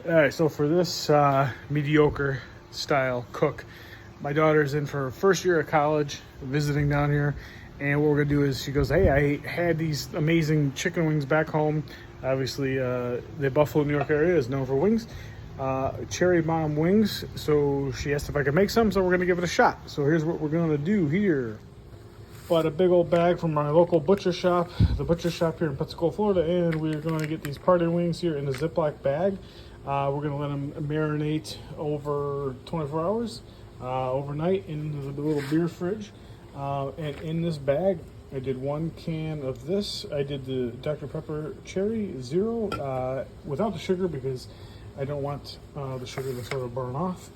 All right, so for this mediocre style cook, my daughter's in for her first year of college, visiting down here. And what we're gonna do is she goes, hey, I had these amazing chicken wings back home. Obviously, the Buffalo, New York area is known for wings. CherryBomb wings. So she asked if I could make some, so we're gonna give it a shot. So here's what we're gonna do here. Bought a big old bag from my local butcher shop, the butcher shop here in Pensacola, Florida, and we're gonna get these party wings here in a Ziploc bag. We're gonna let them marinate over 24 hours, overnight in the little beer fridge. And in this bag, I did 1 can of this. I did the Dr. Pepper Cherry Zero without the sugar because I don't want the sugar to sort of burn off.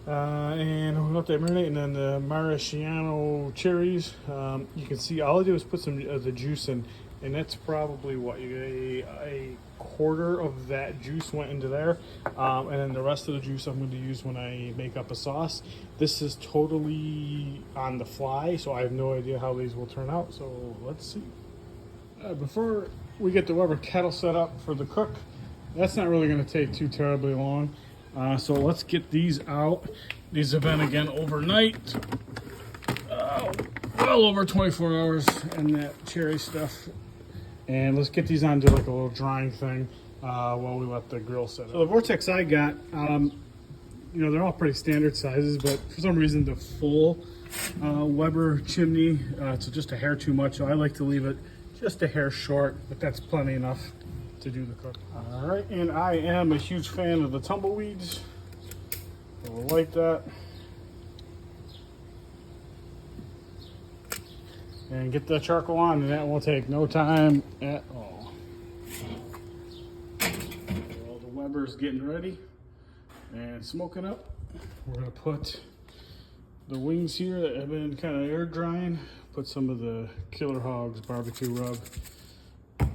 And we'll let that marinate. And then the marachino cherries. You can see all I did was put some of the juice in, and that's probably what a quarter of that juice went into there, and then the rest of the juice I'm going to use when I make up a sauce. This is totally on the fly, so I have no idea how these will turn out, so let's see. Before we get the rubber kettle set up for the cook, that's not really going to take too terribly long, so let's get these out. These have been, again, overnight, well over 24 hours, and that cherry stuff. And let's get these onto like a little drying thing while we let the grill set up. So the vortex I got, they're all pretty standard sizes, but for some reason the full Weber chimney, it's just a hair too much. So I like to leave it just a hair short, but that's plenty enough to do the cook. All right, and I am a huge fan of the tumbleweeds. So we'll light that. And get the charcoal on, and that will take no time at all. Well, the Weber's getting ready and smoking up. We're gonna put the wings here that have been kind of air drying. Put some of the Killer Hogs barbecue rub.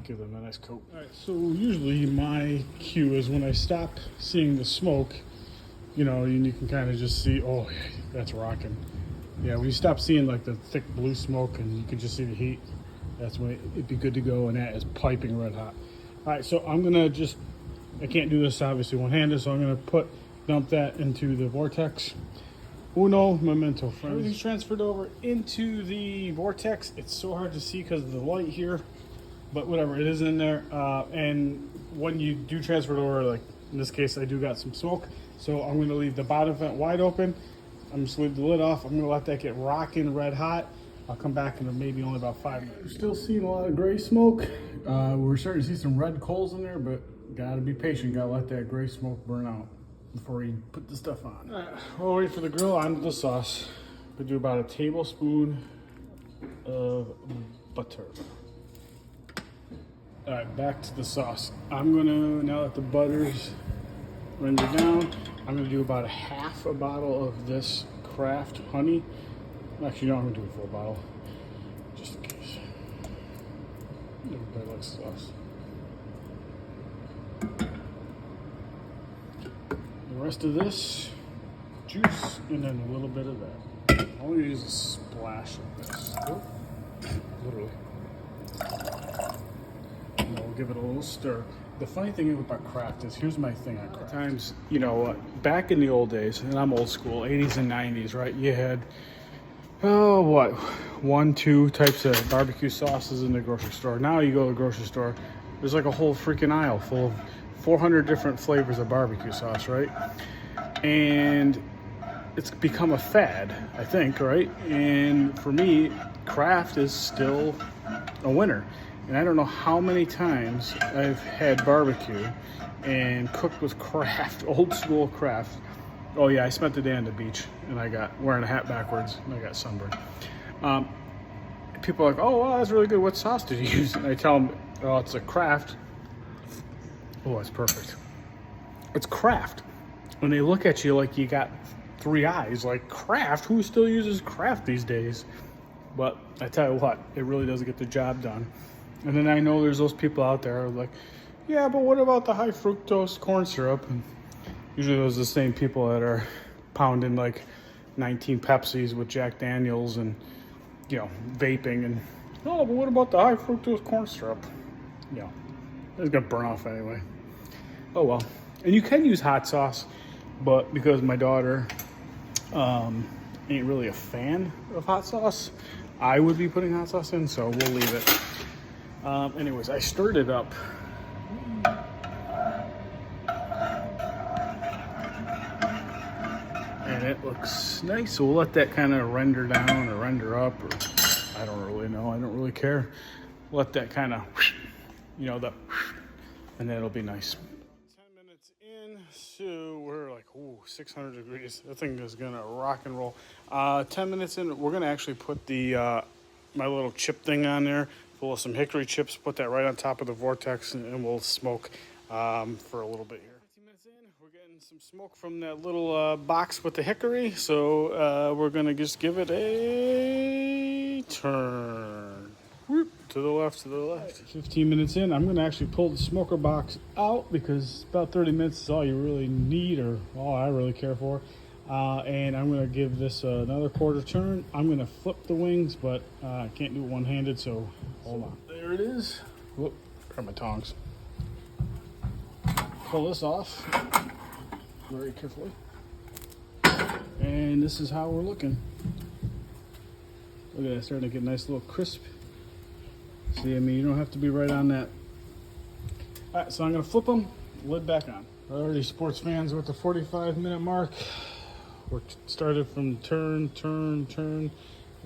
Give them a nice coat. All right, so usually my cue is when I stop seeing the smoke, and you can kind of just see, oh, that's rocking. Yeah, when you stop seeing like the thick blue smoke and you can just see the heat, that's when it'd be good to go, and that is piping red hot. All right, so I'm gonna I can't do this obviously one-handed, so I'm gonna dump that into the vortex. Uno momento, friends. Everything's transferred over into the vortex. It's so hard to see because of the light here, but whatever, it is in there. And when you do transfer it over, like in this case, I do got some smoke, so I'm gonna leave the bottom vent wide open. I'm just leave the lid off. I'm gonna let that get rocking red hot. I'll come back in maybe only about 5 minutes. We're still seeing a lot of gray smoke. We're starting to see some red coals in there, but gotta be patient. Gotta let that gray smoke burn out before you put the stuff on. All right, we'll wait for the grill onto the sauce. We'll do about a tablespoon of butter. All right, back to the sauce. I'm gonna, now that the butter's rendered down, I'm gonna do about a half a bottle of this Kraft Honey. Actually, no, I'm gonna do a full bottle, just in case. Everybody likes sauce. The rest of this juice, and then a little bit of that. I only use a splash of this. Literally. And we'll give it a little stir. The funny thing about Kraft is, here's my thing on Kraft. Times, back in the old days, and I'm old school, 80s and 90s, right? You had, 1, 2 types of barbecue sauces in the grocery store. Now you go to the grocery store, there's like a whole freaking aisle full of 400 different flavors of barbecue sauce, right? And it's become a fad, I think, right? And for me, Kraft is still a winner. And I don't know how many times I've had barbecue and cooked with Kraft, old school Kraft. Oh yeah, I spent the day on the beach and I got wearing a hat backwards and I got sunburned. People are like, oh wow, that's really good. What sauce did you use? And I tell them, oh, it's a Kraft. Oh, it's perfect. It's Kraft. When they look at you like you got 3 eyes, like Kraft, who still uses Kraft these days? But I tell you what, it really does get the job done. And then I know there's those people out there who are like, yeah, but what about the high fructose corn syrup? And usually those are the same people that are pounding like 19 Pepsis with Jack Daniels and, vaping. And, oh, but what about the high fructose corn syrup? It's gonna burn off anyway. Oh well. And you can use hot sauce, but because my daughter ain't really a fan of hot sauce, I would be putting hot sauce in, so we'll leave it. Anyways, I stirred it up. And it looks nice, so we'll let that kind of render down or render up, or I don't really know, I don't really care. Let that kind of, you know, and then it'll be nice. 10 minutes in, so we're like, ooh, 600 degrees. That thing is gonna rock and roll. 10 minutes in, we're gonna actually put the my little chip thing on there, full of some hickory chips, put that right on top of the vortex, and we'll smoke for a little bit here. 15 minutes in, we're getting some smoke from that little box with the hickory, so we're gonna just give it a turn. Whoop, to the left, to the left. 15 minutes in, I'm gonna actually pull the smoker box out because about 30 minutes is all you really need, or all I really care for. And I'm gonna give this another quarter turn. I'm gonna flip the wings, but I can't do it one-handed, so hold on. There it is. Whoop, grab my tongs. Pull this off very carefully. And this is how we're looking. Look at that, starting to get a nice little crisp. See, I mean, you don't have to be right on that. All right, so I'm gonna flip them, lid back on. Alrighty, sports fans, we're at the 45-minute mark. We're started from turn.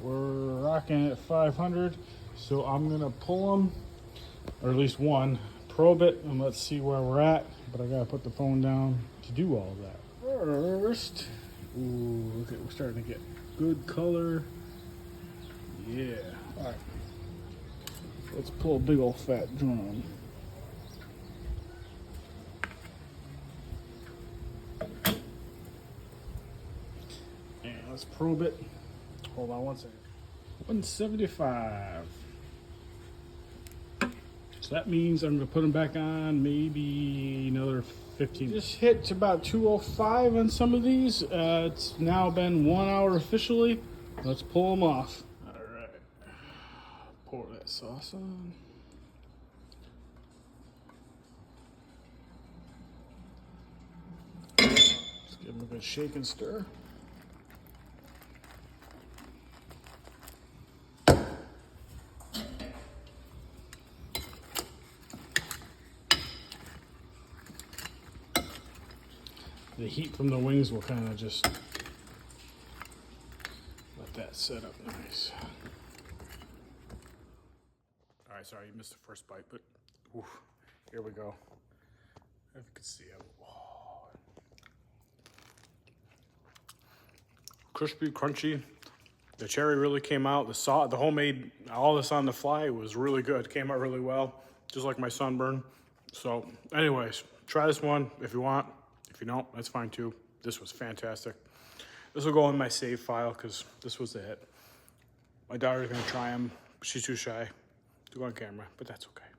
We're rocking at 500. So I'm gonna pull them, or at least one, probe it, and let's see where we're at. But I gotta put the phone down to do all of that. First, ooh, look at, we're starting to get good color. Yeah, all right. Let's pull a big old fat drum. And let's probe it. Hold on one second. 175. So that means I'm gonna put them back on maybe another 15. Just hit about 205 on some of these. It's now been 1 hour officially. Let's pull them off. All right. Pour that sauce on. Let's give them a good shake and stir. The heat from the wings will kind of just let that set up nice. All right, sorry you missed the first bite, but oof, here we go. If you can see it. Oh. Crispy, crunchy. The cherry really came out. The sauce, the homemade, all this on the fly was really good. Came out really well, just like my sunburn. So anyways, try this one if you want. If you don't, that's fine too. This was fantastic. This will go in my save file because this was the hit. My daughter's gonna try them. She's too shy to go on camera, but that's okay.